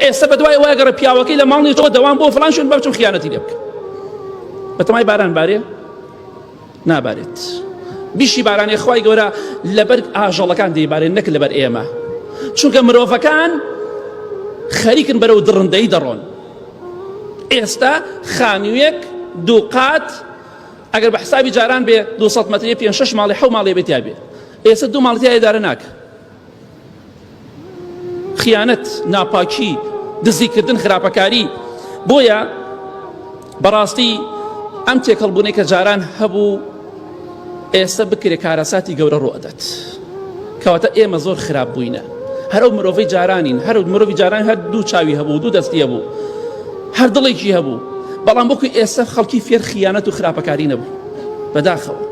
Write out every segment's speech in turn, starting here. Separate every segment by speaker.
Speaker 1: ئێستا بەدوای وایگەڕە پیاوەکەی لە ماڵی تۆ دەوام بۆ فڵان شوێن بچم خیانەتی لێ بکە. بەتەمای باران بارێ نابارێت. بیشی بارانی خوای گەورە لەبەر ئاژەڵەکان دەیبارێت نەک لەبەر ئێمە، چونکە مرۆڤەکان خەریکن بەرەو دڕندەی دەڕۆن. ئێستا خانوویەک دوو قات ئەگەر بە حسابی جاران بێ 200 مەتری 5-6 ماڵی 7 ماڵی بێتیا بێ، ئێستا 2 ماڵی تایەدارە ناکە. خیانەت، ناپاکی، دزیکردن، خراپەکاری. بۆیە بەڕاستی ئەم تێکەڵبوونەی کە جاران هەبوو ئێستا بکرێ کارەساتی گەورە ڕوئەدات. کەواتە ئێمە زۆر خراپ بووینە. هەرو مرۆڤی جارانین، هەرو مرۆڤی جاران هەر دوو چاوی هەبوو، دوو دەستی هەبوو، هەر دڵێکی هەبوو، بەڵام بۆکوی ئێستا خەڵکی فێر خیانەت و خراپەکاری نەبوو. بەداخەوە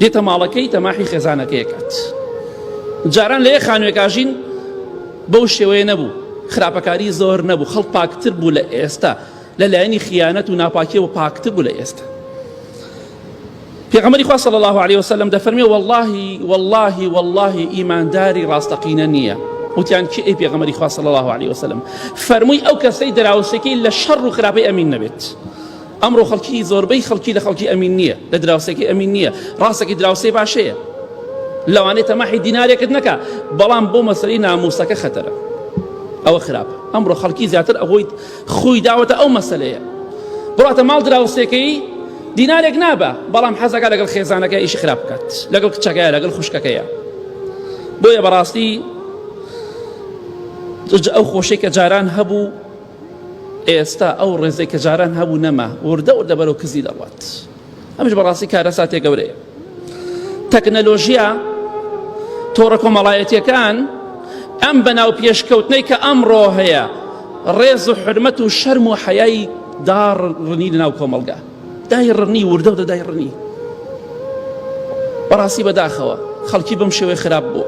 Speaker 1: دێتە ماڵەکەی تەماحی خێزانەکەیەکات. جاران لە یەک خانوێکاژین بەو شێوەیە نەبوو، خراپەکاری زۆر نەبوو، خەڵک پاکتر بوو لە ئێستا، لەلایەنی خیانەت و ناپاکیەوە پاکتر بوو لە ئێستا. پێغەمبەری خوا صلی الله علیه وسلم دەفەرمێ والله ئیمانداری ڕاستەقینە نییە. وتیان کی ئەی پێغەمبەری خوا صلی الله علیه وسلم؟ فەرمووی ئەو کەسەی دراوسێکەی لە شەڕ و خراپەی ئەمین نەبێت. ئەمڕۆ خەڵکی زۆربەی خەڵکی لە خەڵکی ئەمین نییە، لە دراوسێکی ئەمین نییە. ڕاستەکی دراوسێ باشەیە، لەوانەیە تەماحی دینارێکت نەکا، بەڵام بۆ مەسەلەی ناموسەکە خەتەرە، ئەوە خراپە. ئەمڕۆ خەڵکی زیاتر ئەوەی خۆی داوەتە ئەو مەسەلەیە، بڕاتە ماڵ دراوسێکەی دینارێک نابە، بەڵام حەزەکە لەگەڵ خێزانەکە ئیشی خراپ بکات، لەگەڵ کچەکەیە، لەگەڵ خوشکەکەیە. بۆیە بەڕاستی ئەو خۆشەی کە جاران هەبوو ئێستا ئەو ڕێزەی کە جاران هەبوو نەما، وردە بەرەو کزی دەڕوات. ئەمش بەڕاستی کارەساتێ گەورەیە. تەکنەلۆژیا، تۆڕە کۆمەڵایەتیەکان ئەم بەناو پێشکەوتنەی کە ئەمڕۆ هەیە، ڕێز و حرمەت و شەرم و حەیای داڕنی لەناو کۆمەڵگا، دای ڕنی وردە و دای ڕنی. بەڕاستی بەداخەوە خەڵکی بەم شێوەیە خراپ بووە.